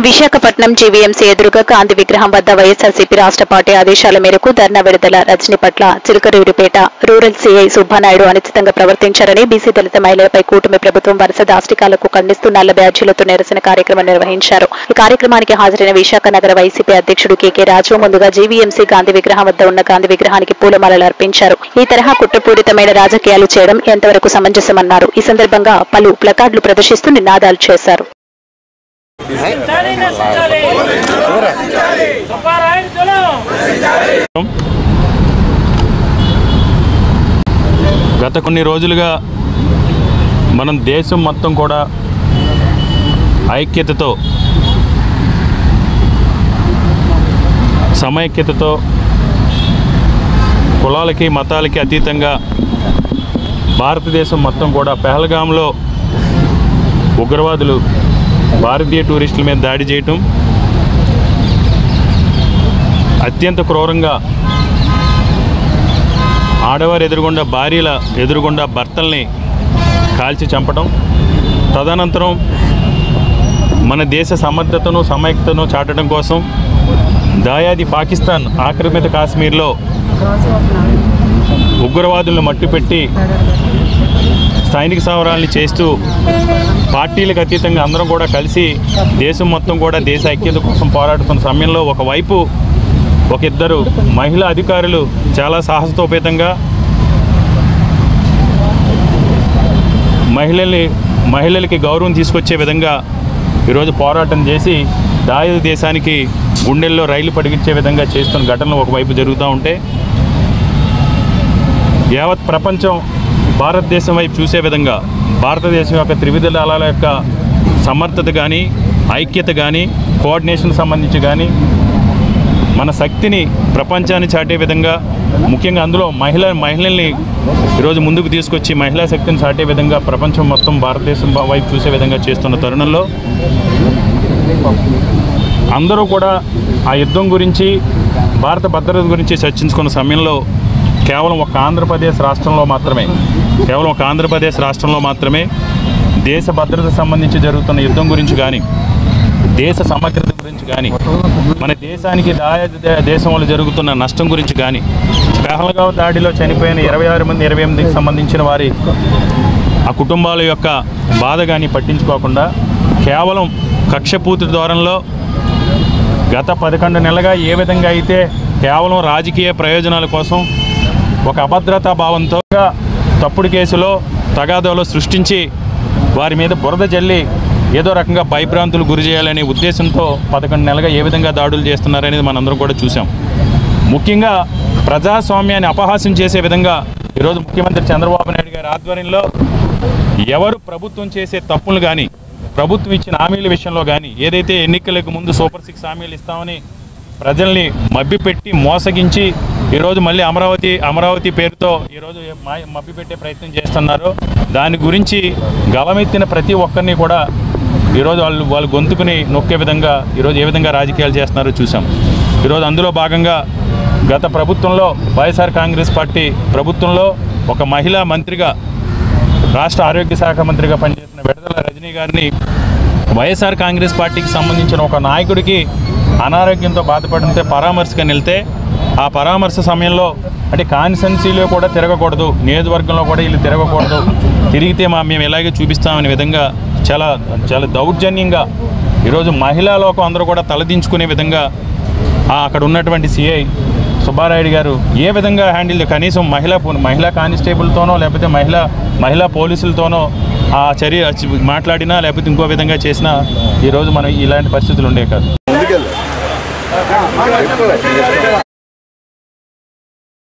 Visakhapatnam GVMC ఎదురుగా గాంధీ విగ్రహం వద్ద వైఎస్ఆర్సీపీ రాష్ట్ర పార్టీ ఆదేశాల మేరకు ధర్నా విడుదల రజని పట్ల చిలకలూరిపేట రూరల్ సీఐ సుబ్బానాయుడు అనుచితంగా ప్రవర్తించారని బీసీ దళిత మహిళలపై కూటమి ప్రభుత్వం వరుస దాష్టికాలకు ఖండిస్తూ నల్ల బ్యాడ్జీలతో నిరసన కార్యక్రమం నిర్వహించారు. ఈ కార్యక్రమానికి హాజరైన విశాఖ నగర వైసీపీ అధ్యక్షుడు కేకే రాజు ముందుగా జీవీఎంసీ గాంధీ విగ్రహం వద్ద ఉన్న గాంధీ విగ్రహానికి పూలమాలలు అర్పించారు. ఈ తరహా కుట్రపూరితమైన రాజకీయాలు చేయడం ఎంతవరకు సమంజసమన్నారు. ఈ సందర్భంగా పలు ప్లకార్డులు ప్రదర్శిస్తూ నినాదాలు చేశారు. గత కొన్ని రోజులుగా మనం దేశం మొత్తం కూడా ఐక్యతతో సమైక్యతతో కులాలకి మతాలకి అతీతంగా భారతదేశం మొత్తం కూడా పెహల్గాంలో ఉగ్రవాదులు భారతీయ టూరిస్టుల మీద దాడి చేయటం, అత్యంత క్రూరంగా ఆడవారు ఎదురుగుండా భార్యల ఎదురుగుండా భర్తల్ని కాల్చి చంపడం, తదనంతరం మన దేశ సమర్థతను సమైక్యతను చాటడం కోసం దాయాది పాకిస్తాన్ ఆక్రమిత కాశ్మీర్లో ఉగ్రవాదులను మట్టుపెట్టి సైనిక స్థావరాలని చేస్తూ పార్టీలకు అతీతంగా అందరం కూడా కలిసి దేశం మొత్తం కూడా దేశ ఐక్యత కోసం పోరాడుతున్న సమయంలో ఒకవైపు ఇద్దరు మహిళా అధికారులు చాలా సాహసోపేతంగా మహిళలకి గౌరవం తీసుకొచ్చే విధంగా ఈరోజు పోరాటం చేసి దాయాది దేశానికి గుండెల్లో రైలు పడిగించే విధంగా చేస్తున్న ఘటనలు ఒకవైపు జరుగుతూ ఉంటే యావత్ ప్రపంచం భారతదేశం వైపు చూసే విధంగా భారతదేశం యొక్క త్రివిధ దళాల యొక్క సమర్థత కానీ ఐక్యత కానీ కోఆర్డినేషన్ సంబంధించి కానీ మన శక్తిని ప్రపంచాన్ని చాటే విధంగా ముఖ్యంగా అందులో మహిళల్ని ఈరోజు ముందుకు తీసుకొచ్చి మహిళా శక్తిని చాటే విధంగా ప్రపంచం మొత్తం భారతదేశం వైపు చూసే విధంగా చేస్తున్న తరుణంలో అందరూ కూడా ఆ యుద్ధం గురించి భారత భద్రత గురించి చర్చించుకున్న సమయంలో కేవలం ఒక ఆంధ్రప్రదేశ్ రాష్ట్రంలో మాత్రమే దేశ భద్రత సంబంధించి జరుగుతున్న యుద్ధం గురించి కానీ దేశ సమగ్రత గురించి కానీ మన దేశానికి దేశంలో జరుగుతున్న నష్టం గురించి కానీ పెహల్గాం దాడిలో చనిపోయిన 26 మంది 28కి సంబంధించిన వారి ఆ కుటుంబాల యొక్క బాధ కానీ పట్టించుకోకుండా కేవలం కక్షపూర్తి ధోరణిలో గత 11 నెలలుగా ఏ విధంగా అయితే కేవలం రాజకీయ ప్రయోజనాల కోసం ఒక అభద్రతా భావంతో తప్పుడు కేసులో తగాదాలో సృష్టించి వారి మీద బురద జల్లి ఏదో రకంగా భయభ్రాంతులు గురి చేయాలనే ఉద్దేశంతో 11 నెలలుగా ఏ విధంగా దాడులు చేస్తున్నారనేది మనందరం కూడా చూసాం. ముఖ్యంగా ప్రజాస్వామ్యాన్ని అపహాస్యం చేసే విధంగా ఈరోజు ముఖ్యమంత్రి చంద్రబాబు నాయుడు గారి ఆధ్వర్యంలో ఎవరు ప్రభుత్వం చేసే తప్పులు కానీ ప్రభుత్వం ఇచ్చిన హామీల విషయంలో కానీ ఏదైతే ఎన్నికలకు ముందు సూపర్ 6 హామీలు ఇస్తామని ప్రజల్ని మభ్యపెట్టి మోసగించి ఈరోజు మళ్ళీ అమరావతి పేరుతో ఈరోజు మభ్యపెట్టే ప్రయత్నం చేస్తున్నారు. దాని గురించి గలమెత్తిన ప్రతి ఒక్కరిని కూడా ఈరోజు వాళ్ళు గొంతుకుని నొక్కే విధంగా ఈరోజు ఏ విధంగా రాజకీయాలు చేస్తున్నారో చూసాం. ఈరోజు అందులో భాగంగా గత ప్రభుత్వంలో వైఎస్ఆర్ కాంగ్రెస్ పార్టీ ప్రభుత్వంలో ఒక మహిళా మంత్రిగా రాష్ట్ర ఆరోగ్య శాఖ మంత్రిగా పనిచేసిన విడదల రజనీ గారిని వైఎస్ఆర్ కాంగ్రెస్ పార్టీకి సంబంధించిన ఒక నాయకుడికి అనారోగ్యంతో బాధపడితే పరామర్శగా వెళ్తే ఆ పరామర్శ సమయంలో అంటే కాన్స్టిట్యున్సీలో కూడా తిరగకూడదు, నియోజకవర్గంలో కూడా వీళ్ళు తిరగకూడదు, తిరిగితే మేము ఇలాగే చూపిస్తామనే విధంగా చాలా చాలా దౌర్జన్యంగా ఈరోజు మహిళా లోకం అందరూ కూడా తలదించుకునే విధంగా అక్కడ ఉన్నటువంటి సిఐ సుబ్బారాయుడు గారు ఏ విధంగా హ్యాండిల్ కనీసం మహిళా కానిస్టేబుల్తోనో లేకపోతే మహిళా పోలీసులతోనో ఆ చర్య మాట్లాడినా లేకపోతే ఇంకో విధంగా చేసినా ఈరోజు మనం ఇలాంటి పరిస్థితులు ఉండే కాదు.